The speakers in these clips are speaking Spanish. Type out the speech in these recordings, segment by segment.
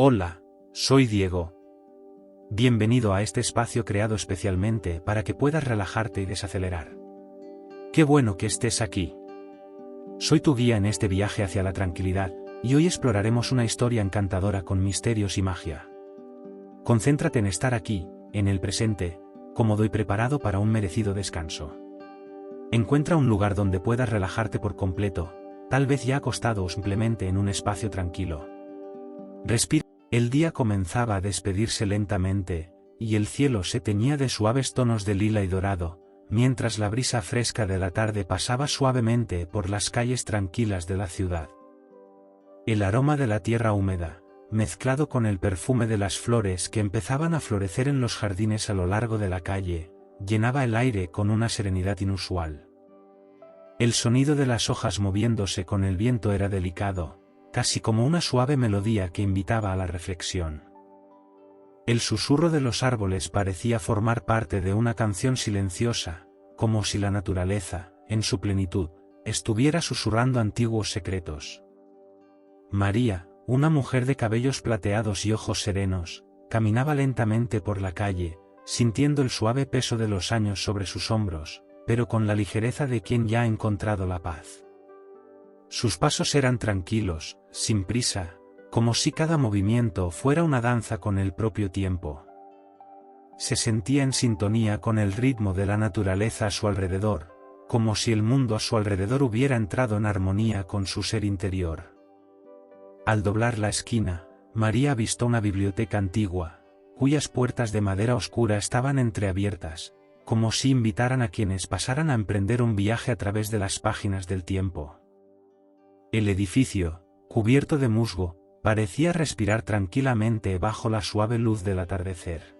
Hola, soy Diego. Bienvenido a este espacio creado especialmente para que puedas relajarte y desacelerar. Qué bueno que estés aquí. Soy tu guía en este viaje hacia la tranquilidad, y hoy exploraremos una historia encantadora con misterios y magia. Concéntrate en estar aquí, en el presente, cómodo y preparado para un merecido descanso. Encuentra un lugar donde puedas relajarte por completo, tal vez ya acostado o simplemente en un espacio tranquilo. Respira. El día comenzaba a despedirse lentamente, y el cielo se teñía de suaves tonos de lila y dorado, mientras la brisa fresca de la tarde pasaba suavemente por las calles tranquilas de la ciudad. El aroma de la tierra húmeda, mezclado con el perfume de las flores que empezaban a florecer en los jardines a lo largo de la calle, llenaba el aire con una serenidad inusual. El sonido de las hojas moviéndose con el viento era delicado, casi como una suave melodía que invitaba a la reflexión. El susurro de los árboles parecía formar parte de una canción silenciosa, como si la naturaleza, en su plenitud, estuviera susurrando antiguos secretos. María, una mujer de cabellos plateados y ojos serenos, caminaba lentamente por la calle, sintiendo el suave peso de los años sobre sus hombros, pero con la ligereza de quien ya ha encontrado la paz. Sus pasos eran tranquilos, sin prisa, como si cada movimiento fuera una danza con el propio tiempo. Se sentía en sintonía con el ritmo de la naturaleza a su alrededor, como si el mundo a su alrededor hubiera entrado en armonía con su ser interior. Al doblar la esquina, María avistó una biblioteca antigua, cuyas puertas de madera oscura estaban entreabiertas, como si invitaran a quienes pasaran a emprender un viaje a través de las páginas del tiempo. El edificio, cubierto de musgo, parecía respirar tranquilamente bajo la suave luz del atardecer.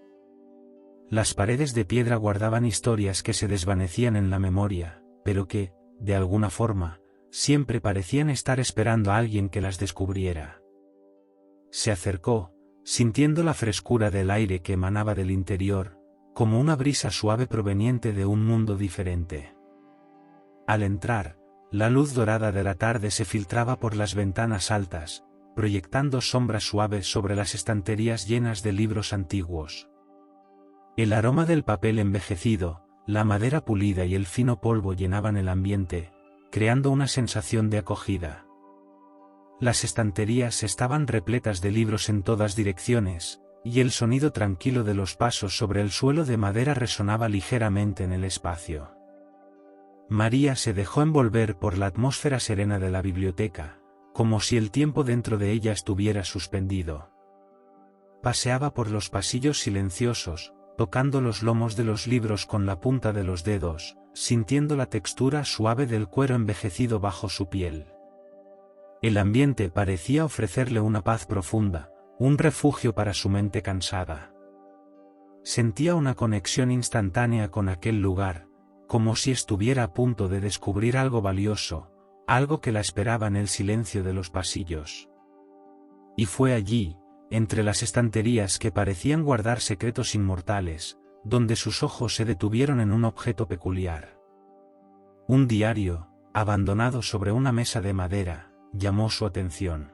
Las paredes de piedra guardaban historias que se desvanecían en la memoria, pero que, de alguna forma, siempre parecían estar esperando a alguien que las descubriera. Se acercó, sintiendo la frescura del aire que emanaba del interior, como una brisa suave proveniente de un mundo diferente. Al entrar, la luz dorada de la tarde se filtraba por las ventanas altas, proyectando sombras suaves sobre las estanterías llenas de libros antiguos. El aroma del papel envejecido, la madera pulida y el fino polvo llenaban el ambiente, creando una sensación de acogida. Las estanterías estaban repletas de libros en todas direcciones, y el sonido tranquilo de los pasos sobre el suelo de madera resonaba ligeramente en el espacio. María se dejó envolver por la atmósfera serena de la biblioteca, como si el tiempo dentro de ella estuviera suspendido. Paseaba por los pasillos silenciosos, tocando los lomos de los libros con la punta de los dedos, sintiendo la textura suave del cuero envejecido bajo su piel. El ambiente parecía ofrecerle una paz profunda, un refugio para su mente cansada. Sentía una conexión instantánea con aquel lugar, como si estuviera a punto de descubrir algo valioso, algo que la esperaba en el silencio de los pasillos. Y fue allí, entre las estanterías que parecían guardar secretos inmortales, donde sus ojos se detuvieron en un objeto peculiar. Un diario, abandonado sobre una mesa de madera, llamó su atención.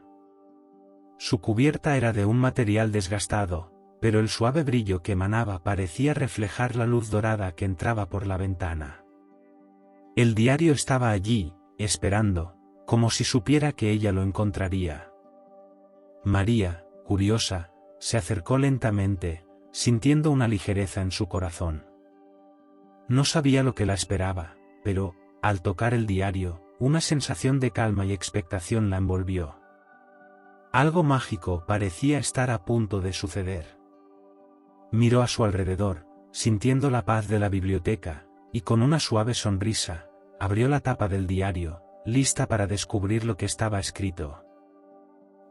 Su cubierta era de un material desgastado, pero el suave brillo que emanaba parecía reflejar la luz dorada que entraba por la ventana. El diario estaba allí, esperando, como si supiera que ella lo encontraría. María, curiosa, se acercó lentamente, sintiendo una ligereza en su corazón. No sabía lo que la esperaba, pero, al tocar el diario, una sensación de calma y expectación la envolvió. Algo mágico parecía estar a punto de suceder. Miró a su alrededor, sintiendo la paz de la biblioteca, y con una suave sonrisa, abrió la tapa del diario, lista para descubrir lo que estaba escrito.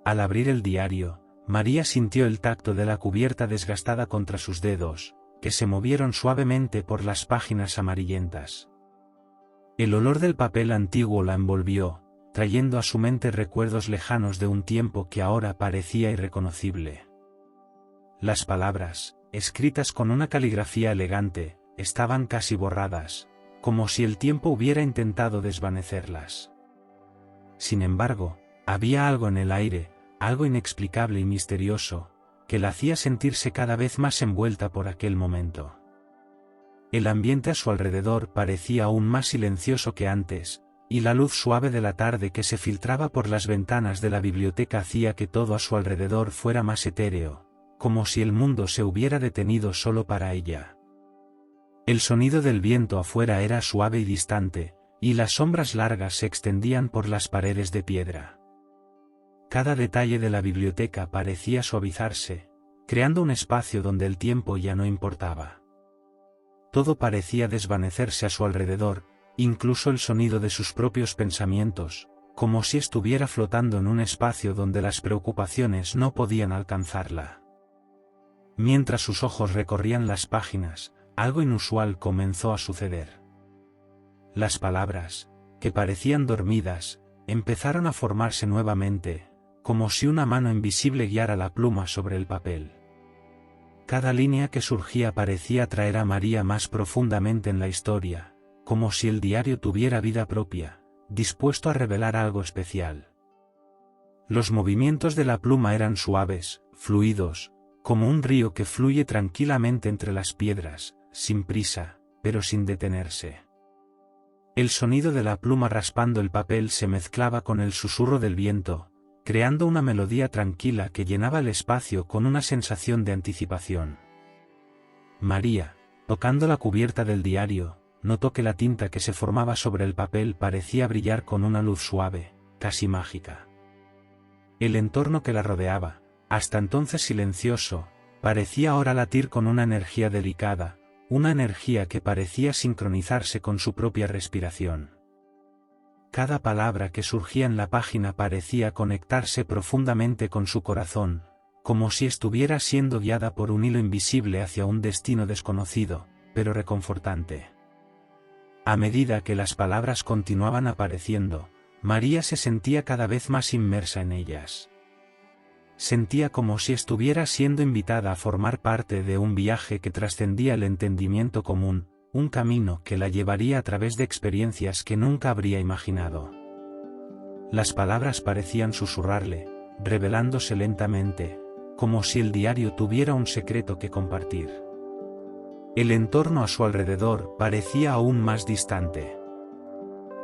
Al abrir el diario, María sintió el tacto de la cubierta desgastada contra sus dedos, que se movieron suavemente por las páginas amarillentas. El olor del papel antiguo la envolvió, trayendo a su mente recuerdos lejanos de un tiempo que ahora parecía irreconocible. Las palabras, escritas con una caligrafía elegante, estaban casi borradas, como si el tiempo hubiera intentado desvanecerlas. Sin embargo, había algo en el aire, algo inexplicable y misterioso, que la hacía sentirse cada vez más envuelta por aquel momento. El ambiente a su alrededor parecía aún más silencioso que antes, y la luz suave de la tarde que se filtraba por las ventanas de la biblioteca hacía que todo a su alrededor fuera más etéreo, como si el mundo se hubiera detenido solo para ella. El sonido del viento afuera era suave y distante, y las sombras largas se extendían por las paredes de piedra. Cada detalle de la biblioteca parecía suavizarse, creando un espacio donde el tiempo ya no importaba. Todo parecía desvanecerse a su alrededor, incluso el sonido de sus propios pensamientos, como si estuviera flotando en un espacio donde las preocupaciones no podían alcanzarla. Mientras sus ojos recorrían las páginas, algo inusual comenzó a suceder. Las palabras, que parecían dormidas, empezaron a formarse nuevamente, como si una mano invisible guiara la pluma sobre el papel. Cada línea que surgía parecía atraer a María más profundamente en la historia, como si el diario tuviera vida propia, dispuesto a revelar algo especial. Los movimientos de la pluma eran suaves, fluidos, como un río que fluye tranquilamente entre las piedras, sin prisa, pero sin detenerse. El sonido de la pluma raspando el papel se mezclaba con el susurro del viento, creando una melodía tranquila que llenaba el espacio con una sensación de anticipación. María, tocando la cubierta del diario, notó que la tinta que se formaba sobre el papel parecía brillar con una luz suave, casi mágica. El entorno que la rodeaba, hasta entonces silencioso, parecía ahora latir con una energía delicada, una energía que parecía sincronizarse con su propia respiración. Cada palabra que surgía en la página parecía conectarse profundamente con su corazón, como si estuviera siendo guiada por un hilo invisible hacia un destino desconocido, pero reconfortante. A medida que las palabras continuaban apareciendo, María se sentía cada vez más inmersa en ellas. Sentía como si estuviera siendo invitada a formar parte de un viaje que trascendía el entendimiento común, un camino que la llevaría a través de experiencias que nunca habría imaginado. Las palabras parecían susurrarle, revelándose lentamente, como si el diario tuviera un secreto que compartir. El entorno a su alrededor parecía aún más distante.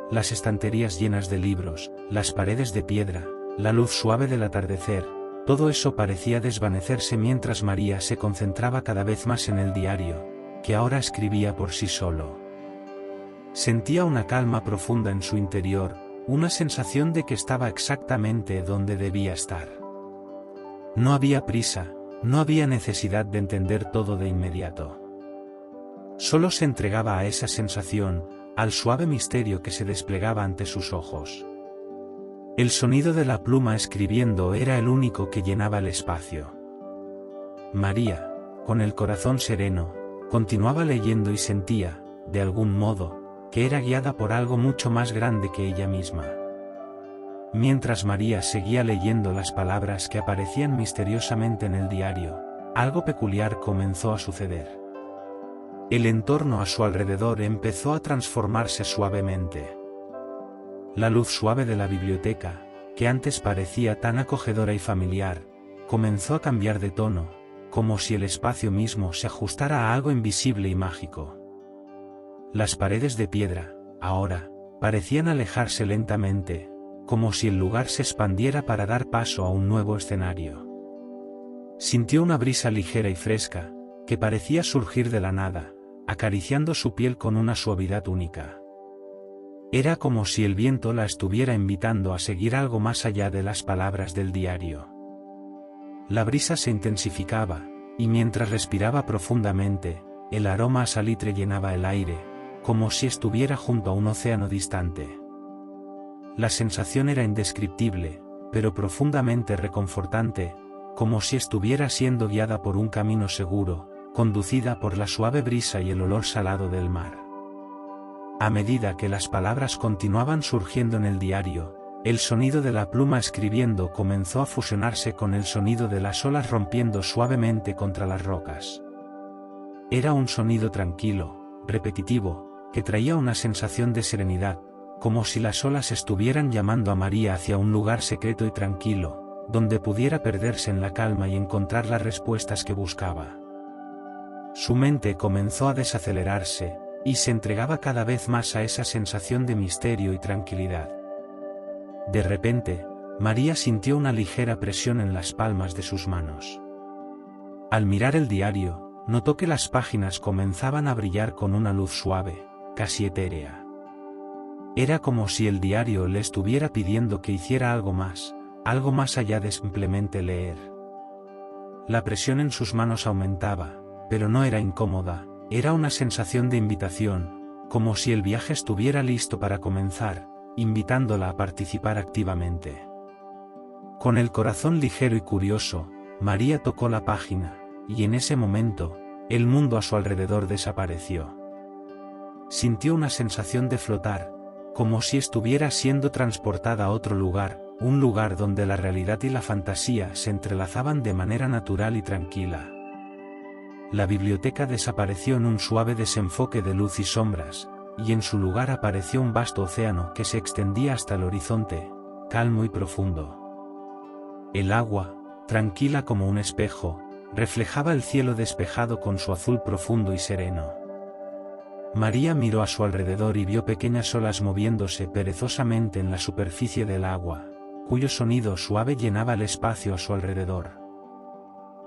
Las estanterías llenas de libros, las paredes de piedra, la luz suave del atardecer, todo eso parecía desvanecerse mientras María se concentraba cada vez más en el diario, que ahora escribía por sí solo. Sentía una calma profunda en su interior, una sensación de que estaba exactamente donde debía estar. No había prisa, no había necesidad de entender todo de inmediato. Solo se entregaba a esa sensación, al suave misterio que se desplegaba ante sus ojos. El sonido de la pluma escribiendo era el único que llenaba el espacio. María, con el corazón sereno, continuaba leyendo y sentía, de algún modo, que era guiada por algo mucho más grande que ella misma. Mientras María seguía leyendo las palabras que aparecían misteriosamente en el diario, algo peculiar comenzó a suceder. El entorno a su alrededor empezó a transformarse suavemente. La luz suave de la biblioteca, que antes parecía tan acogedora y familiar, comenzó a cambiar de tono, como si el espacio mismo se ajustara a algo invisible y mágico. Las paredes de piedra, ahora, parecían alejarse lentamente, como si el lugar se expandiera para dar paso a un nuevo escenario. Sintió una brisa ligera y fresca, que parecía surgir de la nada, acariciando su piel con una suavidad única. Era como si el viento la estuviera invitando a seguir algo más allá de las palabras del diario. La brisa se intensificaba, y mientras respiraba profundamente, el aroma a salitre llenaba el aire, como si estuviera junto a un océano distante. La sensación era indescriptible, pero profundamente reconfortante, como si estuviera siendo guiada por un camino seguro, conducida por la suave brisa y el olor salado del mar. A medida que las palabras continuaban surgiendo en el diario, el sonido de la pluma escribiendo comenzó a fusionarse con el sonido de las olas rompiendo suavemente contra las rocas. Era un sonido tranquilo, repetitivo, que traía una sensación de serenidad, como si las olas estuvieran llamando a María hacia un lugar secreto y tranquilo, donde pudiera perderse en la calma y encontrar las respuestas que buscaba. Su mente comenzó a desacelerarse, y se entregaba cada vez más a esa sensación de misterio y tranquilidad. De repente, María sintió una ligera presión en las palmas de sus manos. Al mirar el diario, notó que las páginas comenzaban a brillar con una luz suave, casi etérea. Era como si el diario le estuviera pidiendo que hiciera algo más allá de simplemente leer. La presión en sus manos aumentaba, pero no era incómoda, era una sensación de invitación, como si el viaje estuviera listo para comenzar, invitándola a participar activamente. Con el corazón ligero y curioso, María tocó la página, y en ese momento, el mundo a su alrededor desapareció. Sintió una sensación de flotar, como si estuviera siendo transportada a otro lugar, un lugar donde la realidad y la fantasía se entrelazaban de manera natural y tranquila. La biblioteca desapareció en un suave desenfoque de luz y sombras, y en su lugar apareció un vasto océano que se extendía hasta el horizonte, calmo y profundo. El agua, tranquila como un espejo, reflejaba el cielo despejado con su azul profundo y sereno. María miró a su alrededor y vio pequeñas olas moviéndose perezosamente en la superficie del agua, cuyo sonido suave llenaba el espacio a su alrededor.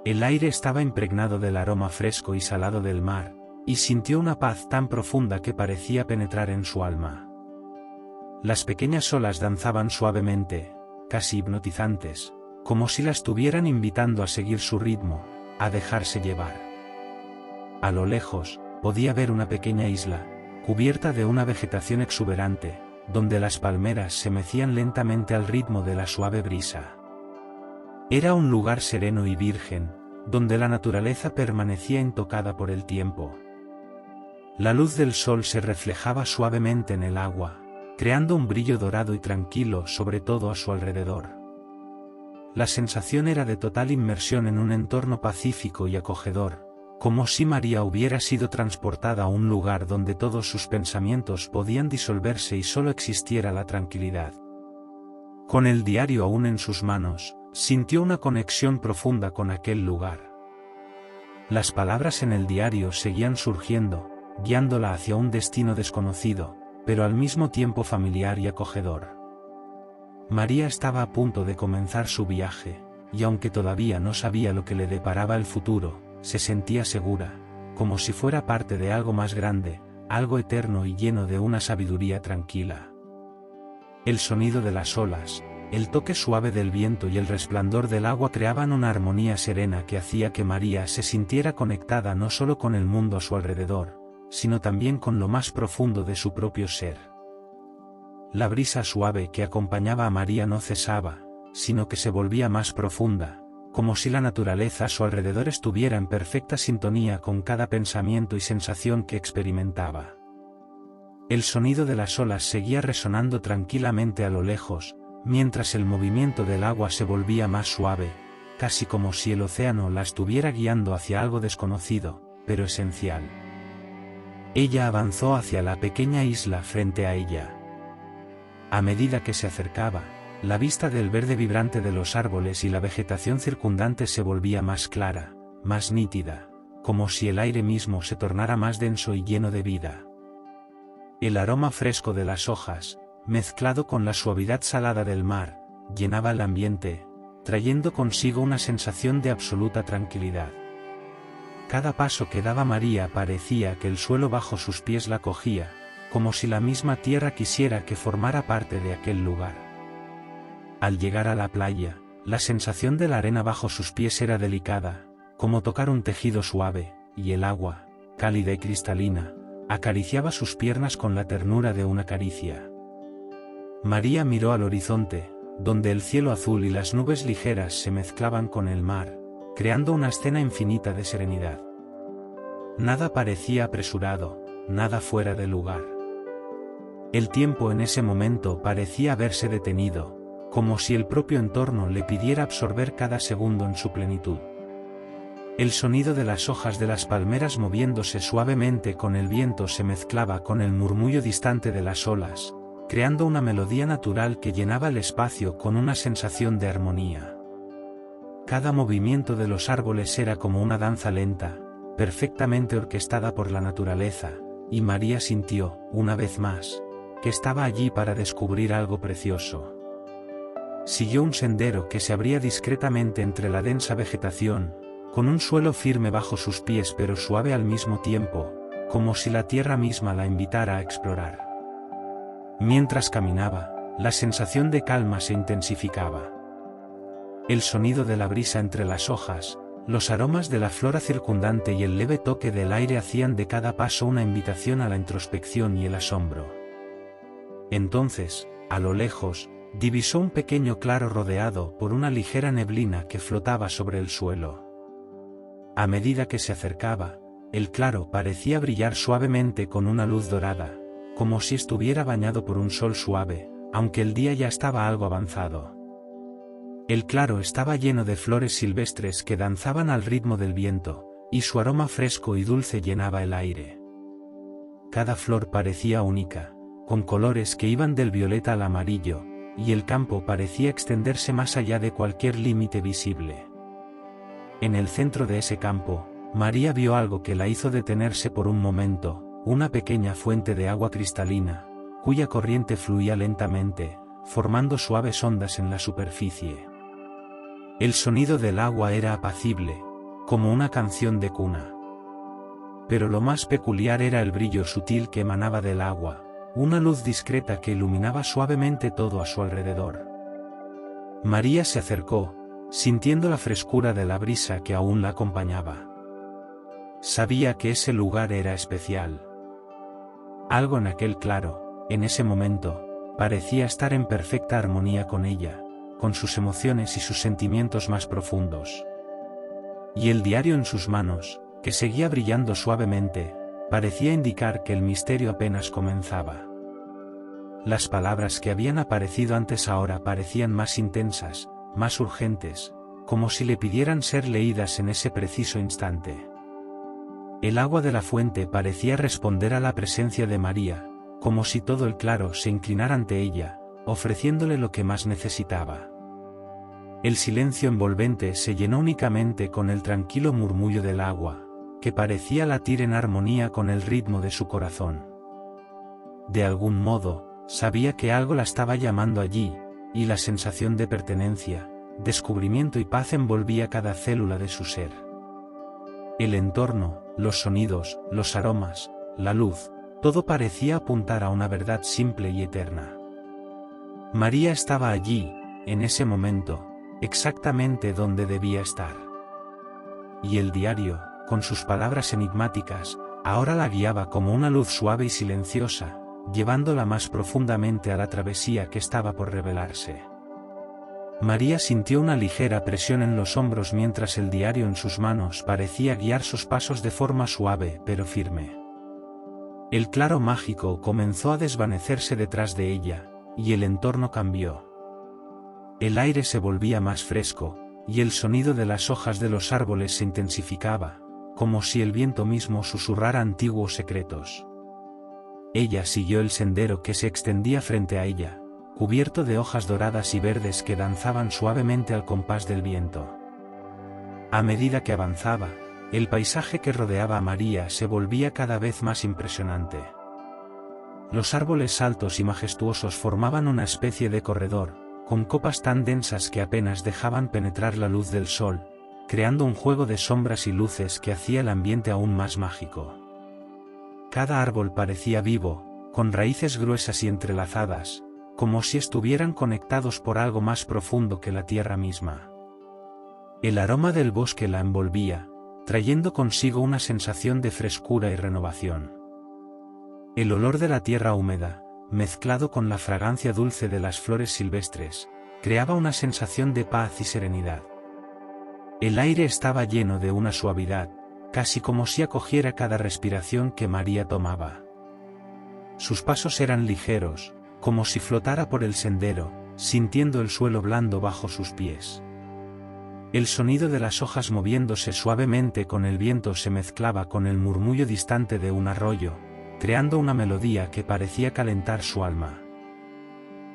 El aire estaba impregnado del aroma fresco y salado del mar, y sintió una paz tan profunda que parecía penetrar en su alma. Las pequeñas olas danzaban suavemente, casi hipnotizantes, como si la estuvieran invitando a seguir su ritmo, a dejarse llevar. A lo lejos, podía ver una pequeña isla, cubierta de una vegetación exuberante, donde las palmeras se mecían lentamente al ritmo de la suave brisa. Era un lugar sereno y virgen, donde la naturaleza permanecía intocada por el tiempo. La luz del sol se reflejaba suavemente en el agua, creando un brillo dorado y tranquilo sobre todo a su alrededor. La sensación era de total inmersión en un entorno pacífico y acogedor, como si María hubiera sido transportada a un lugar donde todos sus pensamientos podían disolverse y solo existiera la tranquilidad. Con el diario aún en sus manos, sintió una conexión profunda con aquel lugar. Las palabras en el diario seguían surgiendo, guiándola hacia un destino desconocido, pero al mismo tiempo familiar y acogedor. María estaba a punto de comenzar su viaje, y aunque todavía no sabía lo que le deparaba el futuro, se sentía segura, como si fuera parte de algo más grande, algo eterno y lleno de una sabiduría tranquila. El sonido de las olas, el toque suave del viento y el resplandor del agua creaban una armonía serena que hacía que María se sintiera conectada no solo con el mundo a su alrededor, sino también con lo más profundo de su propio ser. La brisa suave que acompañaba a María no cesaba, sino que se volvía más profunda, como si la naturaleza a su alrededor estuviera en perfecta sintonía con cada pensamiento y sensación que experimentaba. El sonido de las olas seguía resonando tranquilamente a lo lejos, mientras el movimiento del agua se volvía más suave, casi como si el océano la estuviera guiando hacia algo desconocido, pero esencial. Ella avanzó hacia la pequeña isla frente a ella. A medida que se acercaba, la vista del verde vibrante de los árboles y la vegetación circundante se volvía más clara, más nítida, como si el aire mismo se tornara más denso y lleno de vida. El aroma fresco de las hojas, mezclado con la suavidad salada del mar, llenaba el ambiente, trayendo consigo una sensación de absoluta tranquilidad. Cada paso que daba María parecía que el suelo bajo sus pies la cogía, como si la misma tierra quisiera que formara parte de aquel lugar. Al llegar a la playa, la sensación de la arena bajo sus pies era delicada, como tocar un tejido suave, y el agua, cálida y cristalina, acariciaba sus piernas con la ternura de una caricia. María miró al horizonte, donde el cielo azul y las nubes ligeras se mezclaban con el mar, creando una escena infinita de serenidad. Nada parecía apresurado, nada fuera de lugar. El tiempo en ese momento parecía haberse detenido, como si el propio entorno le pidiera absorber cada segundo en su plenitud. El sonido de las hojas de las palmeras moviéndose suavemente con el viento se mezclaba con el murmullo distante de las olas, creando una melodía natural que llenaba el espacio con una sensación de armonía. Cada movimiento de los árboles era como una danza lenta, perfectamente orquestada por la naturaleza, y María sintió, una vez más, que estaba allí para descubrir algo precioso. Siguió un sendero que se abría discretamente entre la densa vegetación, con un suelo firme bajo sus pies pero suave al mismo tiempo, como si la tierra misma la invitara a explorar. Mientras caminaba, la sensación de calma se intensificaba. El sonido de la brisa entre las hojas, los aromas de la flora circundante y el leve toque del aire hacían de cada paso una invitación a la introspección y el asombro. Entonces, a lo lejos, divisó un pequeño claro rodeado por una ligera neblina que flotaba sobre el suelo. A medida que se acercaba, el claro parecía brillar suavemente con una luz dorada, como si estuviera bañado por un sol suave, aunque el día ya estaba algo avanzado. El claro estaba lleno de flores silvestres que danzaban al ritmo del viento, y su aroma fresco y dulce llenaba el aire. Cada flor parecía única, con colores que iban del violeta al amarillo, y el campo parecía extenderse más allá de cualquier límite visible. En el centro de ese campo, María vio algo que la hizo detenerse por un momento, una pequeña fuente de agua cristalina, cuya corriente fluía lentamente, formando suaves ondas en la superficie. El sonido del agua era apacible, como una canción de cuna. Pero lo más peculiar era el brillo sutil que emanaba del agua, una luz discreta que iluminaba suavemente todo a su alrededor. María se acercó, sintiendo la frescura de la brisa que aún la acompañaba. Sabía que ese lugar era especial. Algo en aquel claro, en ese momento, parecía estar en perfecta armonía con ella, con sus emociones y sus sentimientos más profundos. Y el diario en sus manos, que seguía brillando suavemente, parecía indicar que el misterio apenas comenzaba. Las palabras que habían aparecido antes ahora parecían más intensas, más urgentes, como si le pidieran ser leídas en ese preciso instante. El agua de la fuente parecía responder a la presencia de María, como si todo el claro se inclinara ante ella, ofreciéndole lo que más necesitaba. El silencio envolvente se llenó únicamente con el tranquilo murmullo del agua, que parecía latir en armonía con el ritmo de su corazón. De algún modo, sabía que algo la estaba llamando allí, y la sensación de pertenencia, descubrimiento y paz envolvía cada célula de su ser. El entorno, los sonidos, los aromas, la luz, todo parecía apuntar a una verdad simple y eterna. María estaba allí, en ese momento, exactamente donde debía estar. Y el diario, con sus palabras enigmáticas, ahora la guiaba como una luz suave y silenciosa, llevándola más profundamente a la travesía que estaba por revelarse. María sintió una ligera presión en los hombros mientras el diario en sus manos parecía guiar sus pasos de forma suave pero firme. El claro mágico comenzó a desvanecerse detrás de ella, y el entorno cambió. El aire se volvía más fresco, y el sonido de las hojas de los árboles se intensificaba, como si el viento mismo susurrara antiguos secretos. Ella siguió el sendero que se extendía frente a ella, cubierto de hojas doradas y verdes que danzaban suavemente al compás del viento. A medida que avanzaba, el paisaje que rodeaba a María se volvía cada vez más impresionante. Los árboles altos y majestuosos formaban una especie de corredor, con copas tan densas que apenas dejaban penetrar la luz del sol, creando un juego de sombras y luces que hacía el ambiente aún más mágico. Cada árbol parecía vivo, con raíces gruesas y entrelazadas, como si estuvieran conectados por algo más profundo que la tierra misma. El aroma del bosque la envolvía, trayendo consigo una sensación de frescura y renovación. El olor de la tierra húmeda, mezclado con la fragancia dulce de las flores silvestres, creaba una sensación de paz y serenidad. El aire estaba lleno de una suavidad, casi como si acogiera cada respiración que María tomaba. Sus pasos eran ligeros, como si flotara por el sendero, sintiendo el suelo blando bajo sus pies. El sonido de las hojas moviéndose suavemente con el viento se mezclaba con el murmullo distante de un arroyo, creando una melodía que parecía calentar su alma.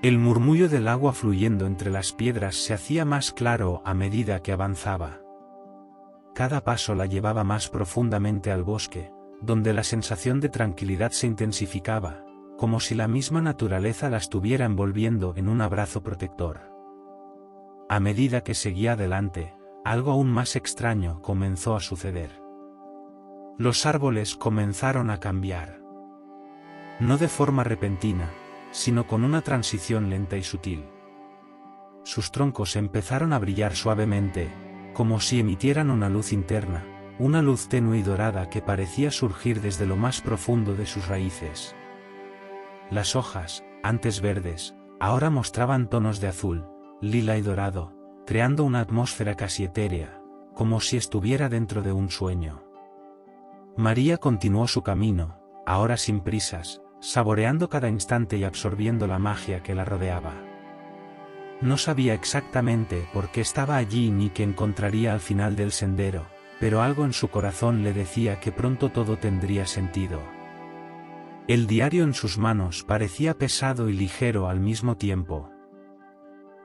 El murmullo del agua fluyendo entre las piedras se hacía más claro a medida que avanzaba. Cada paso la llevaba más profundamente al bosque, donde la sensación de tranquilidad se intensificaba, como si la misma naturaleza la estuviera envolviendo en un abrazo protector. A medida que seguía adelante, algo aún más extraño comenzó a suceder. Los árboles comenzaron a cambiar. No de forma repentina, sino con una transición lenta y sutil. Sus troncos empezaron a brillar suavemente, como si emitieran una luz interna, una luz tenue y dorada que parecía surgir desde lo más profundo de sus raíces. Las hojas, antes verdes, ahora mostraban tonos de azul, lila y dorado, creando una atmósfera casi etérea, como si estuviera dentro de un sueño. María continuó su camino, ahora sin prisas, saboreando cada instante y absorbiendo la magia que la rodeaba. No sabía exactamente por qué estaba allí ni qué encontraría al final del sendero, pero algo en su corazón le decía que pronto todo tendría sentido. El diario en sus manos parecía pesado y ligero al mismo tiempo.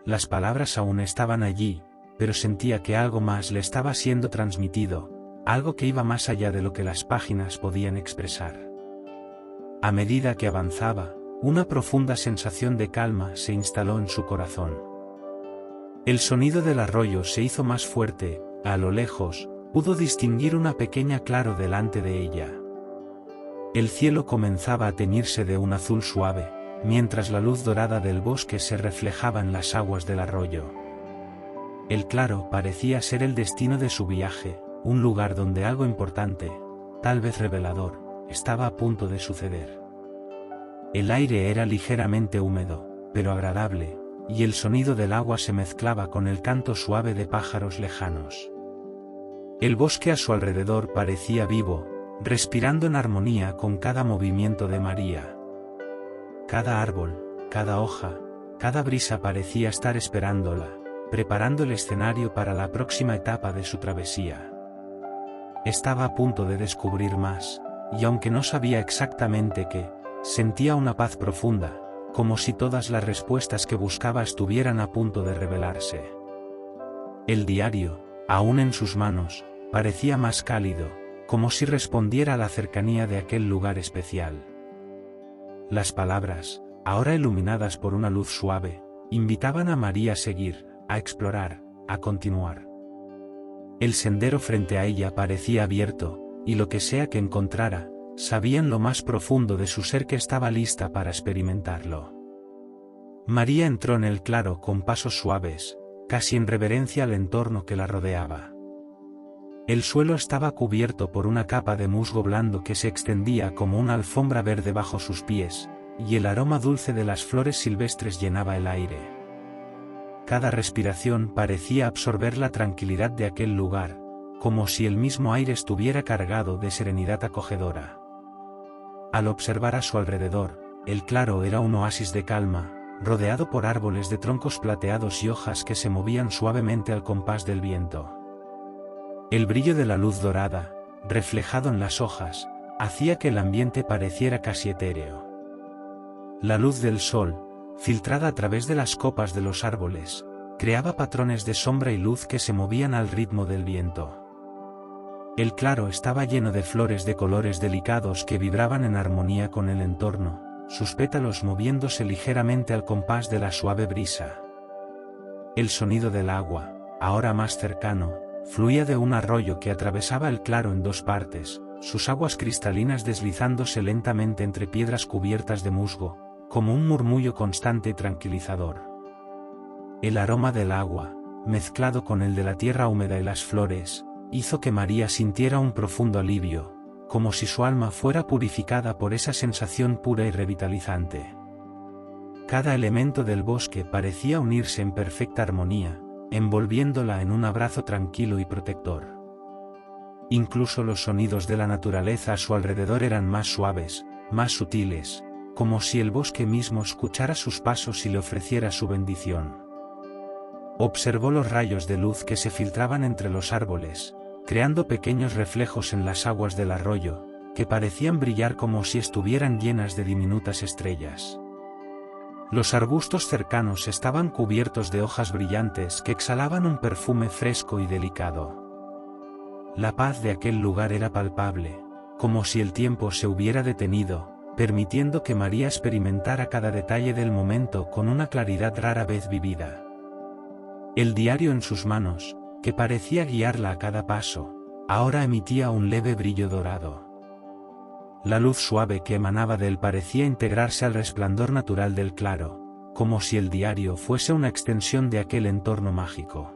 Las palabras aún estaban allí, pero sentía que algo más le estaba siendo transmitido, algo que iba más allá de lo que las páginas podían expresar. A medida que avanzaba, una profunda sensación de calma se instaló en su corazón. El sonido del arroyo se hizo más fuerte, a lo lejos, pudo distinguir una pequeña claro delante de ella. El cielo comenzaba a teñirse de un azul suave, mientras la luz dorada del bosque se reflejaba en las aguas del arroyo. El claro parecía ser el destino de su viaje, un lugar donde algo importante, tal vez revelador, estaba a punto de suceder. El aire era ligeramente húmedo, pero agradable, y el sonido del agua se mezclaba con el canto suave de pájaros lejanos. El bosque a su alrededor parecía vivo, respirando en armonía con cada movimiento de María. Cada árbol, cada hoja, cada brisa parecía estar esperándola, preparando el escenario para la próxima etapa de su travesía. Estaba a punto de descubrir más, y aunque no sabía exactamente qué, sentía una paz profunda, como si todas las respuestas que buscaba estuvieran a punto de revelarse. El diario, aún en sus manos, parecía más cálido, como si respondiera a la cercanía de aquel lugar especial. Las palabras, ahora iluminadas por una luz suave, invitaban a María a seguir, a explorar, a continuar. El sendero frente a ella parecía abierto, y lo que sea que encontrara, sabía en lo más profundo de su ser que estaba lista para experimentarlo. María entró en el claro con pasos suaves, casi en reverencia al entorno que la rodeaba. El suelo estaba cubierto por una capa de musgo blando que se extendía como una alfombra verde bajo sus pies, y el aroma dulce de las flores silvestres llenaba el aire. Cada respiración parecía absorber la tranquilidad de aquel lugar, como si el mismo aire estuviera cargado de serenidad acogedora. Al observar a su alrededor, el claro era un oasis de calma, rodeado por árboles de troncos plateados y hojas que se movían suavemente al compás del viento. El brillo de la luz dorada, reflejado en las hojas, hacía que el ambiente pareciera casi etéreo. La luz del sol, filtrada a través de las copas de los árboles, creaba patrones de sombra y luz que se movían al ritmo del viento. El claro estaba lleno de flores de colores delicados que vibraban en armonía con el entorno, sus pétalos moviéndose ligeramente al compás de la suave brisa. El sonido del agua, ahora más cercano, fluía de un arroyo que atravesaba el claro en dos partes, sus aguas cristalinas deslizándose lentamente entre piedras cubiertas de musgo, como un murmullo constante y tranquilizador. El aroma del agua, mezclado con el de la tierra húmeda y las flores, hizo que María sintiera un profundo alivio, como si su alma fuera purificada por esa sensación pura y revitalizante. Cada elemento del bosque parecía unirse en perfecta armonía, envolviéndola en un abrazo tranquilo y protector. Incluso los sonidos de la naturaleza a su alrededor eran más suaves, más sutiles, como si el bosque mismo escuchara sus pasos y le ofreciera su bendición. Observó los rayos de luz que se filtraban entre los árboles, creando pequeños reflejos en las aguas del arroyo, que parecían brillar como si estuvieran llenas de diminutas estrellas. Los arbustos cercanos estaban cubiertos de hojas brillantes que exhalaban un perfume fresco y delicado. La paz de aquel lugar era palpable, como si el tiempo se hubiera detenido, permitiendo que María experimentara cada detalle del momento con una claridad rara vez vivida. El diario en sus manos, que parecía guiarla a cada paso, ahora emitía un leve brillo dorado. La luz suave que emanaba de él parecía integrarse al resplandor natural del claro, como si el diario fuese una extensión de aquel entorno mágico.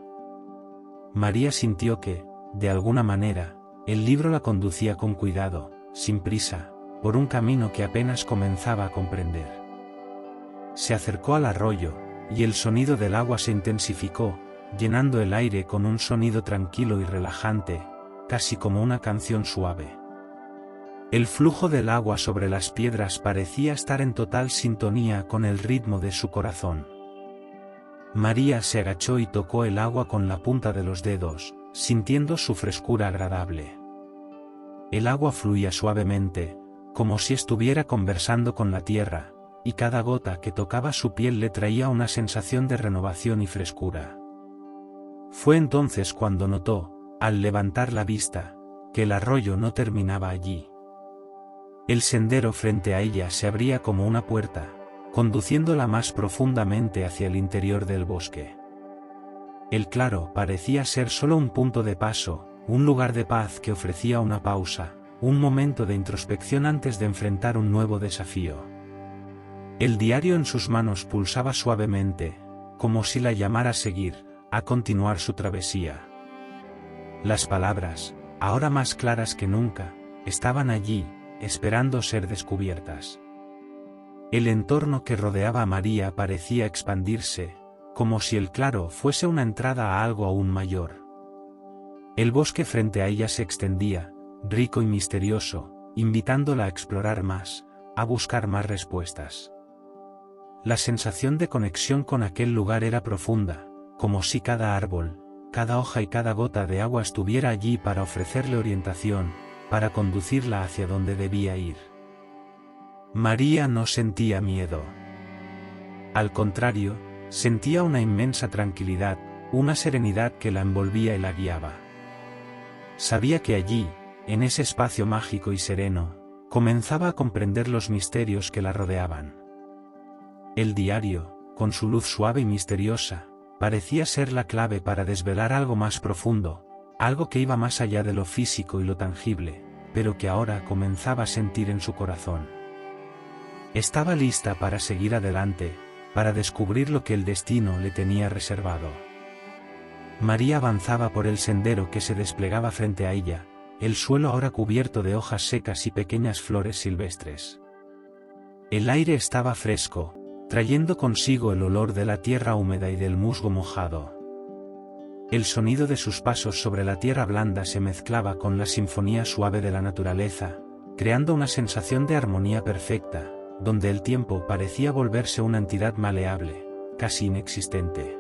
María sintió que, de alguna manera, el libro la conducía con cuidado, sin prisa, por un camino que apenas comenzaba a comprender. Se acercó al arroyo, y el sonido del agua se intensificó, llenando el aire con un sonido tranquilo y relajante, casi como una canción suave. El flujo del agua sobre las piedras parecía estar en total sintonía con el ritmo de su corazón. María se agachó y tocó el agua con la punta de los dedos, sintiendo su frescura agradable. El agua fluía suavemente, como si estuviera conversando con la tierra, y cada gota que tocaba su piel le traía una sensación de renovación y frescura. Fue entonces cuando notó, al levantar la vista, que el arroyo no terminaba allí. El sendero frente a ella se abría como una puerta, conduciéndola más profundamente hacia el interior del bosque. El claro parecía ser solo un punto de paso, un lugar de paz que ofrecía una pausa, un momento de introspección antes de enfrentar un nuevo desafío. El diario en sus manos pulsaba suavemente, como si la llamara a seguir, a continuar su travesía. Las palabras, ahora más claras que nunca, estaban allí, esperando ser descubiertas. El entorno que rodeaba a María parecía expandirse, como si el claro fuese una entrada a algo aún mayor. El bosque frente a ella se extendía, rico y misterioso, invitándola a explorar más, a buscar más respuestas. La sensación de conexión con aquel lugar era profunda, como si cada árbol, cada hoja y cada gota de agua estuviera allí para ofrecerle orientación, para conducirla hacia donde debía ir. María no sentía miedo. Al contrario, sentía una inmensa tranquilidad, una serenidad que la envolvía y la guiaba. Sabía que allí, en ese espacio mágico y sereno, comenzaba a comprender los misterios que la rodeaban. El diario, con su luz suave y misteriosa, parecía ser la clave para desvelar algo más profundo, algo que iba más allá de lo físico y lo tangible, pero que ahora comenzaba a sentir en su corazón. Estaba lista para seguir adelante, para descubrir lo que el destino le tenía reservado. María avanzaba por el sendero que se desplegaba frente a ella, el suelo ahora cubierto de hojas secas y pequeñas flores silvestres. El aire estaba fresco, trayendo consigo el olor de la tierra húmeda y del musgo mojado. El sonido de sus pasos sobre la tierra blanda se mezclaba con la sinfonía suave de la naturaleza, creando una sensación de armonía perfecta, donde el tiempo parecía volverse una entidad maleable, casi inexistente.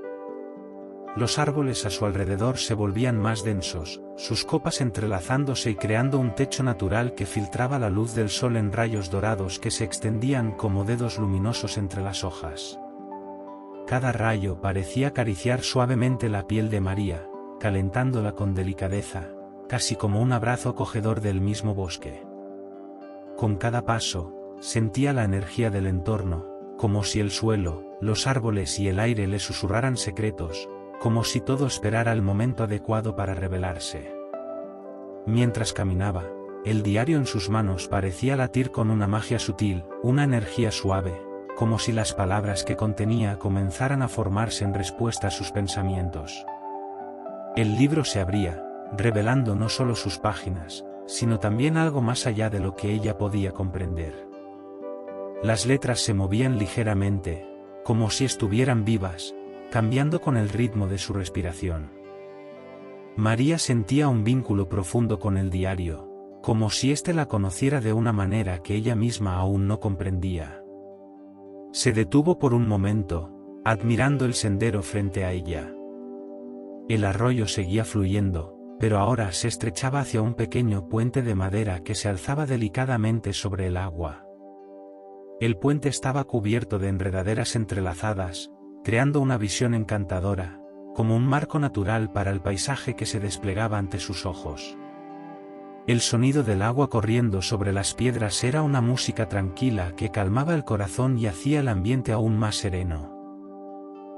Los árboles a su alrededor se volvían más densos, sus copas entrelazándose y creando un techo natural que filtraba la luz del sol en rayos dorados que se extendían como dedos luminosos entre las hojas. Cada rayo parecía acariciar suavemente la piel de María, calentándola con delicadeza, casi como un abrazo acogedor del mismo bosque. Con cada paso, sentía la energía del entorno, como si el suelo, los árboles y el aire le susurraran secretos, como si todo esperara el momento adecuado para revelarse. Mientras caminaba, el diario en sus manos parecía latir con una magia sutil, una energía suave, como si las palabras que contenía comenzaran a formarse en respuesta a sus pensamientos. El libro se abría, revelando no solo sus páginas, sino también algo más allá de lo que ella podía comprender. Las letras se movían ligeramente, como si estuvieran vivas, cambiando con el ritmo de su respiración. María sentía un vínculo profundo con el diario, como si éste la conociera de una manera que ella misma aún no comprendía. Se detuvo por un momento, admirando el sendero frente a ella. El arroyo seguía fluyendo, pero ahora se estrechaba hacia un pequeño puente de madera que se alzaba delicadamente sobre el agua. El puente estaba cubierto de enredaderas entrelazadas, creando una visión encantadora, como un marco natural para el paisaje que se desplegaba ante sus ojos. El sonido del agua corriendo sobre las piedras era una música tranquila que calmaba el corazón y hacía el ambiente aún más sereno.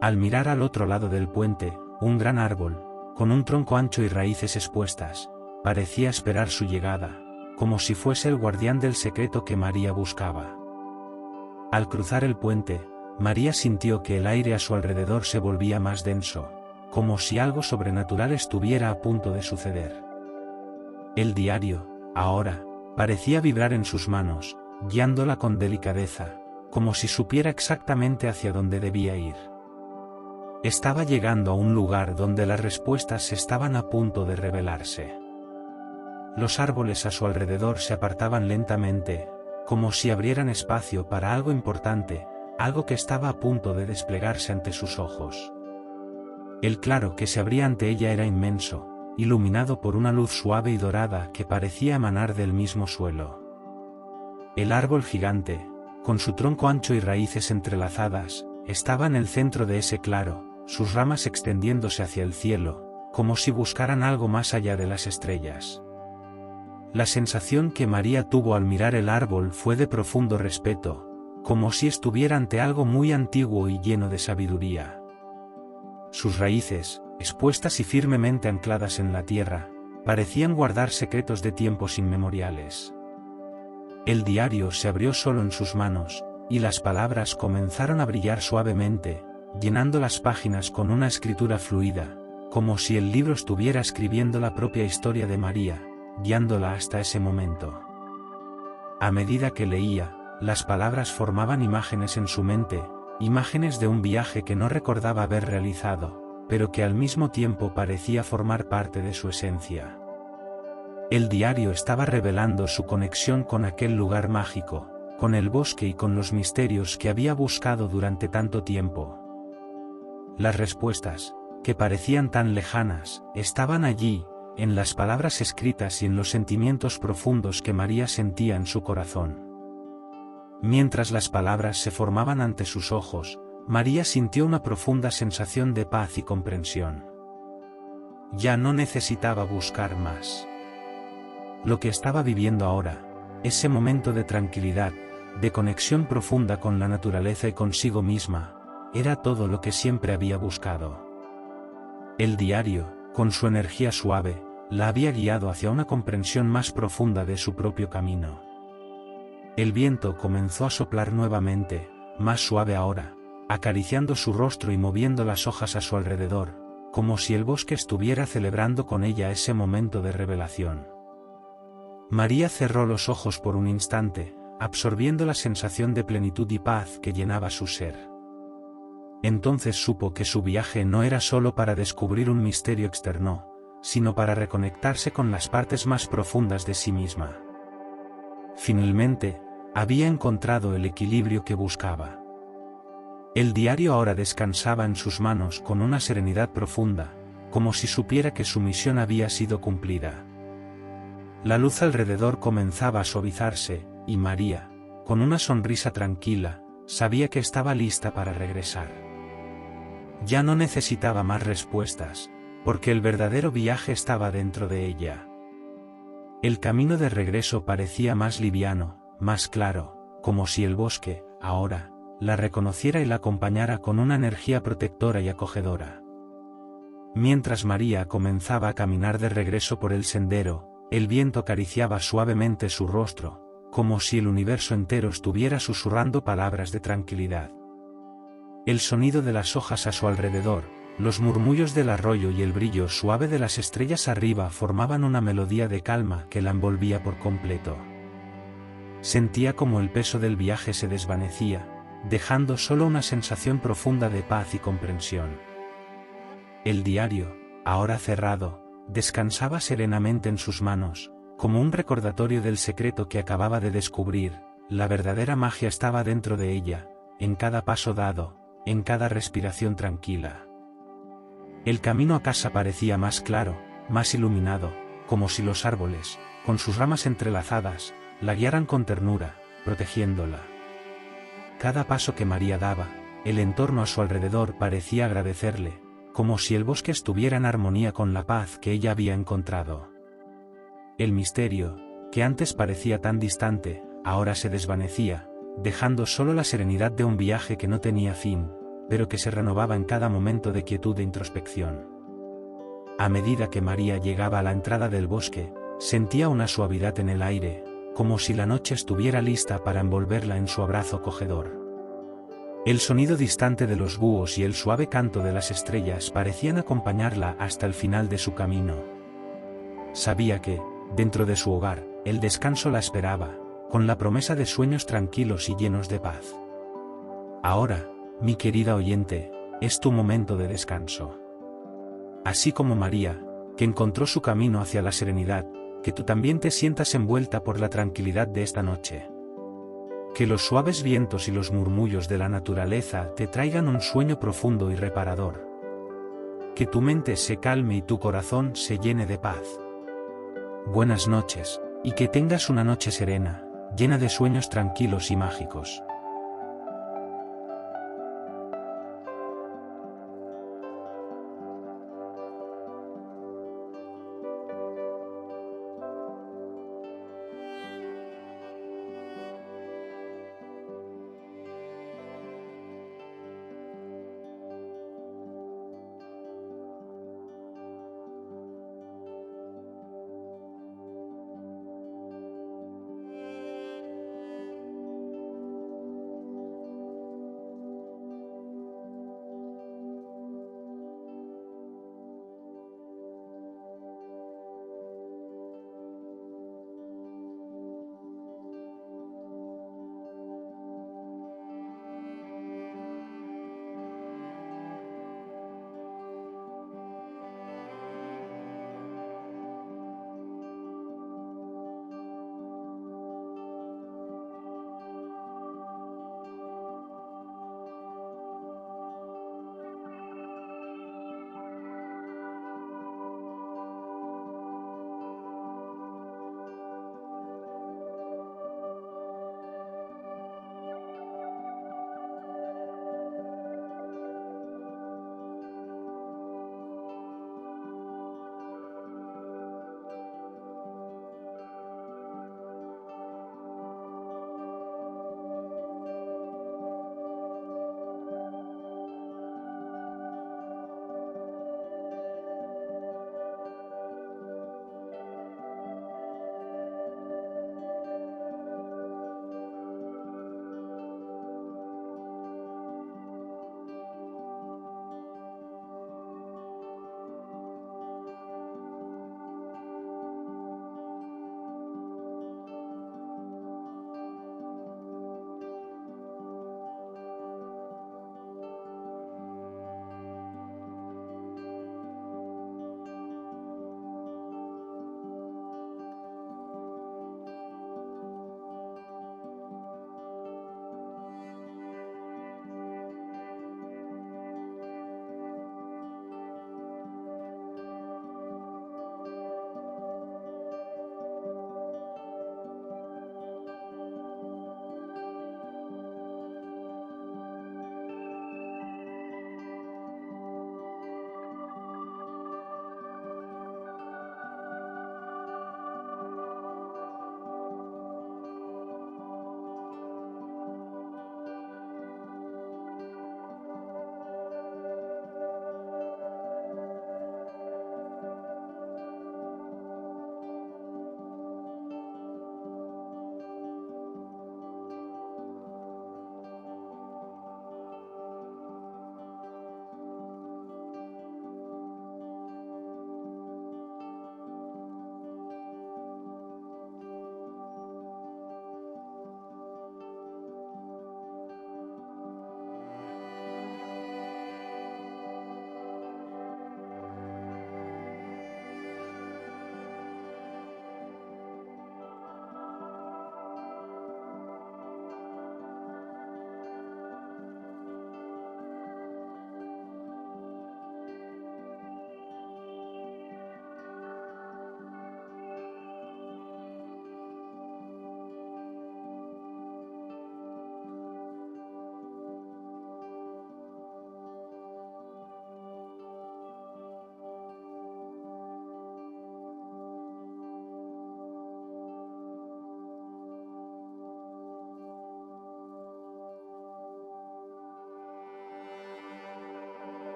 Al mirar al otro lado del puente, un gran árbol, con un tronco ancho y raíces expuestas, parecía esperar su llegada, como si fuese el guardián del secreto que María buscaba. Al cruzar el puente, María sintió que el aire a su alrededor se volvía más denso, como si algo sobrenatural estuviera a punto de suceder. El diario, ahora, parecía vibrar en sus manos, guiándola con delicadeza, como si supiera exactamente hacia dónde debía ir. Estaba llegando a un lugar donde las respuestas estaban a punto de revelarse. Los árboles a su alrededor se apartaban lentamente, como si abrieran espacio para algo importante, algo que estaba a punto de desplegarse ante sus ojos. El claro que se abría ante ella era inmenso, iluminado por una luz suave y dorada que parecía emanar del mismo suelo. El árbol gigante, con su tronco ancho y raíces entrelazadas, estaba en el centro de ese claro, sus ramas extendiéndose hacia el cielo, como si buscaran algo más allá de las estrellas. La sensación que María tuvo al mirar el árbol fue de profundo respeto, como si estuviera ante algo muy antiguo y lleno de sabiduría. Sus raíces, expuestas y firmemente ancladas en la tierra, parecían guardar secretos de tiempos inmemoriales. El diario se abrió solo en sus manos, y las palabras comenzaron a brillar suavemente, llenando las páginas con una escritura fluida, como si el libro estuviera escribiendo la propia historia de María, guiándola hasta ese momento. A medida que leía, las palabras formaban imágenes en su mente, imágenes de un viaje que no recordaba haber realizado, pero que al mismo tiempo parecía formar parte de su esencia. El diario estaba revelando su conexión con aquel lugar mágico, con el bosque y con los misterios que había buscado durante tanto tiempo. Las respuestas, que parecían tan lejanas, estaban allí, en las palabras escritas y en los sentimientos profundos que María sentía en su corazón. Mientras las palabras se formaban ante sus ojos, María sintió una profunda sensación de paz y comprensión. Ya no necesitaba buscar más. Lo que estaba viviendo ahora, ese momento de tranquilidad, de conexión profunda con la naturaleza y consigo misma, era todo lo que siempre había buscado. El diario, con su energía suave, la había guiado hacia una comprensión más profunda de su propio camino. El viento comenzó a soplar nuevamente, más suave ahora, acariciando su rostro y moviendo las hojas a su alrededor, como si el bosque estuviera celebrando con ella ese momento de revelación. María cerró los ojos por un instante, absorbiendo la sensación de plenitud y paz que llenaba su ser. Entonces supo que su viaje no era solo para descubrir un misterio externo, sino para reconectarse con las partes más profundas de sí misma. Finalmente, había encontrado el equilibrio que buscaba. El diario ahora descansaba en sus manos con una serenidad profunda, como si supiera que su misión había sido cumplida. La luz alrededor comenzaba a suavizarse, y María, con una sonrisa tranquila, sabía que estaba lista para regresar. Ya no necesitaba más respuestas, porque el verdadero viaje estaba dentro de ella. El camino de regreso parecía más liviano, más claro, como si el bosque, ahora, la reconociera y la acompañara con una energía protectora y acogedora. Mientras María comenzaba a caminar de regreso por el sendero, el viento acariciaba suavemente su rostro, como si el universo entero estuviera susurrando palabras de tranquilidad. El sonido de las hojas a su alrededor, los murmullos del arroyo y el brillo suave de las estrellas arriba formaban una melodía de calma que la envolvía por completo. Sentía como el peso del viaje se desvanecía, dejando solo una sensación profunda de paz y comprensión. El diario, ahora cerrado, descansaba serenamente en sus manos, como un recordatorio del secreto que acababa de descubrir. La verdadera magia estaba dentro de ella, en cada paso dado, en cada respiración tranquila. El camino a casa parecía más claro, más iluminado, como si los árboles, con sus ramas entrelazadas, la guiaran con ternura, protegiéndola. cada paso que María daba, el entorno a su alrededor parecía agradecerle, como si el bosque estuviera en armonía con la paz que ella había encontrado. El misterio, que antes parecía tan distante, ahora se desvanecía, dejando solo la serenidad de un viaje que no tenía fin, pero que se renovaba en cada momento de quietud e introspección. A medida que María llegaba a la entrada del bosque, sentía una suavidad en el aire, como si la noche estuviera lista para envolverla en su abrazo acogedor. El sonido distante de los búhos y el suave canto de las estrellas parecían acompañarla hasta el final de su camino. Sabía que, dentro de su hogar, el descanso la esperaba, con la promesa de sueños tranquilos y llenos de paz. Ahora, mi querida oyente, es tu momento de descanso. Así como María, que encontró su camino hacia la serenidad, que tú también te sientas envuelta por la tranquilidad de esta noche. Que los suaves vientos y los murmullos de la naturaleza te traigan un sueño profundo y reparador. Que tu mente se calme y tu corazón se llene de paz. Buenas noches, y que tengas una noche serena, llena de sueños tranquilos y mágicos.